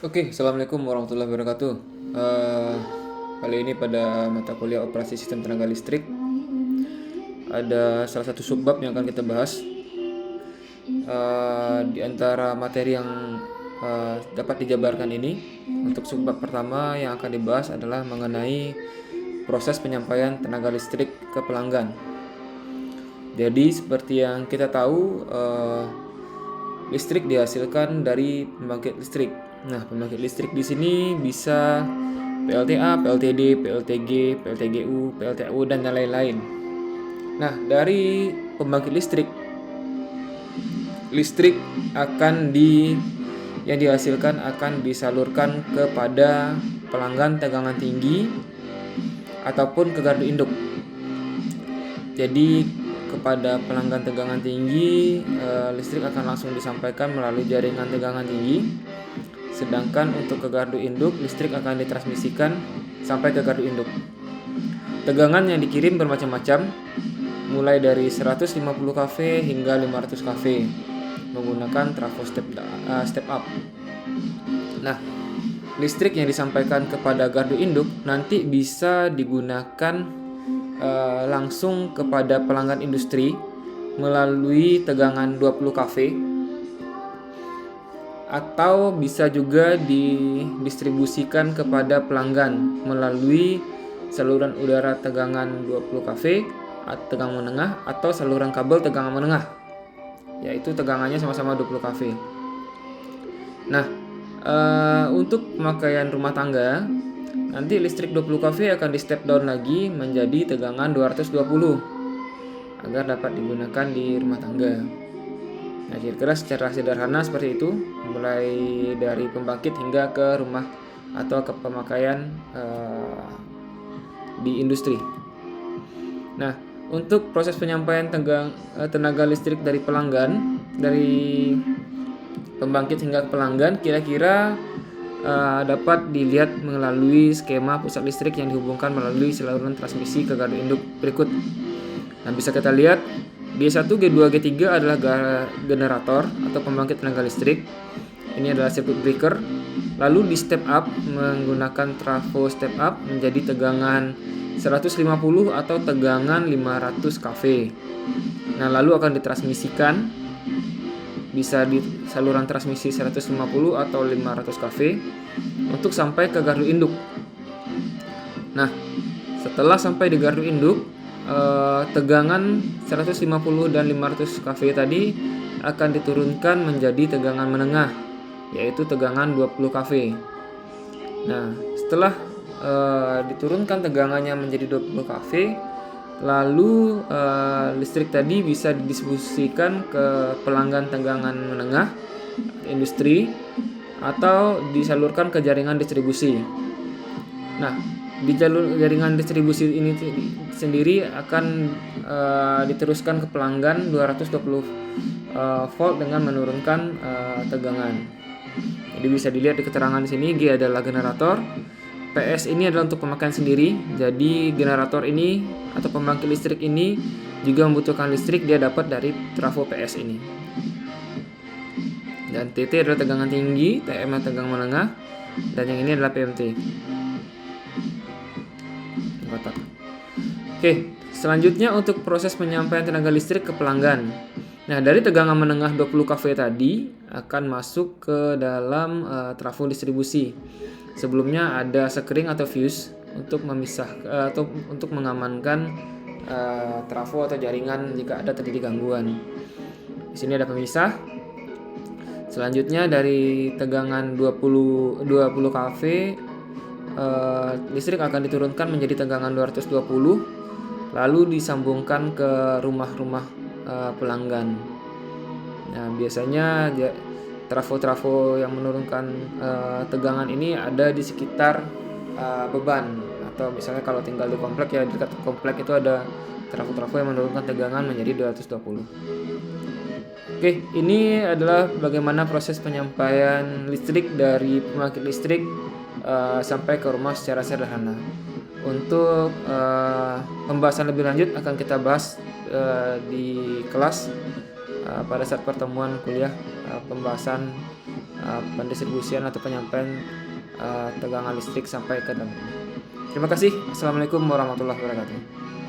Oke, Assalamualaikum warahmatullahi wabarakatuh. Eh, Kali ini pada mata kuliah operasi sistem tenaga listrik ada salah satu subbab yang akan kita bahas. Di antara materi yang dapat dijabarkan ini, untuk subbab pertama yang akan dibahas adalah mengenai proses penyampaian tenaga listrik ke pelanggan. Jadi seperti yang kita tahu, listrik dihasilkan dari pembangkit listrik. Nah, pembangkit listrik di sini bisa PLTA, PLTD, PLTG, PLTGU, PLTU dan lain-lain. Nah, dari pembangkit listrik, listrik akan yang dihasilkan akan disalurkan kepada pelanggan tegangan tinggi ataupun ke gardu induk. Jadi kepada pelanggan tegangan tinggi, listrik akan langsung disampaikan melalui jaringan tegangan tinggi. Sedangkan untuk ke gardu induk, listrik akan ditransmisikan sampai ke gardu induk. Tegangan yang dikirim bermacam-macam, mulai dari 150 kV hingga 500 kV menggunakan trafo step up. Nah, listrik yang disampaikan kepada gardu induk nanti bisa digunakan langsung kepada pelanggan industri melalui tegangan 20 kV, atau bisa juga didistribusikan kepada pelanggan melalui saluran udara tegangan 20 kV, tegangan menengah, atau saluran kabel tegangan menengah, yaitu tegangannya sama-sama 20 kV. Nah, untuk pemakaian rumah tangga, nanti listrik 20 kV akan di step down lagi menjadi tegangan 220 agar dapat digunakan di rumah tangga. Nah, kira-kira secara sederhana seperti itu, mulai dari pembangkit hingga ke rumah atau ke pemakaian di industri. Nah, untuk proses penyampaian tenaga listrik dari pelanggan, dari pembangkit hingga ke pelanggan, kira-kira dapat dilihat melalui skema pusat listrik yang dihubungkan melalui saluran transmisi ke gardu induk berikut. Nah, bisa kita lihat G1, G2, G3 adalah generator atau pembangkit tenaga listrik. Ini adalah circuit breaker. Lalu di step up menggunakan trafo step up menjadi tegangan 150 atau tegangan 500 kV. Nah, lalu akan ditransmisikan, bisa di saluran transmisi 150 atau 500 kV untuk sampai ke gardu induk. Nah, setelah sampai di gardu induk, tegangan 150 dan 500 kV tadi akan diturunkan menjadi tegangan menengah, yaitu tegangan 20 kV. Nah, setelah diturunkan tegangannya menjadi 20 kV, lalu listrik tadi bisa didistribusikan ke pelanggan tegangan menengah, industri, atau disalurkan ke jaringan distribusi. Nah, di jalur jaringan distribusi ini sendiri akan diteruskan ke pelanggan 220 volt dengan menurunkan tegangan. Jadi bisa dilihat di keterangan di sini, G adalah generator, PS ini adalah untuk pemakaian sendiri. Jadi generator ini atau pembangkit listrik ini juga membutuhkan listrik, dia dapat dari trafo PS ini. Dan TT adalah tegangan tinggi, TM adalah tegangan menengah, dan yang ini adalah PMT. Oke, selanjutnya untuk proses penyampaian tenaga listrik ke pelanggan. Nah, dari tegangan menengah 20 kV tadi akan masuk ke dalam trafo distribusi. Sebelumnya ada sekring atau fuse untuk memisah atau untuk mengamankan trafo atau jaringan jika ada terjadi gangguan. Di sini ada pemisah. Selanjutnya dari tegangan 20 kV, listrik akan diturunkan menjadi tegangan 220, lalu disambungkan ke rumah-rumah pelanggan. Nah, biasanya trafo-trafo yang menurunkan tegangan ini ada di sekitar beban, atau misalnya kalau tinggal di komplek, ya di dekat komplek itu ada trafo-trafo yang menurunkan tegangan menjadi 220. Oke, ini adalah bagaimana proses penyampaian listrik dari pembangkit listrik sampai ke rumah secara sederhana. Untuk pembahasan lebih lanjut akan kita bahas di kelas pada saat pertemuan kuliah pembahasan pendistribusian atau penyampaian tegangan listrik sampai ke dalam rumah. Terima kasih. Assalamualaikum warahmatullahi wabarakatuh.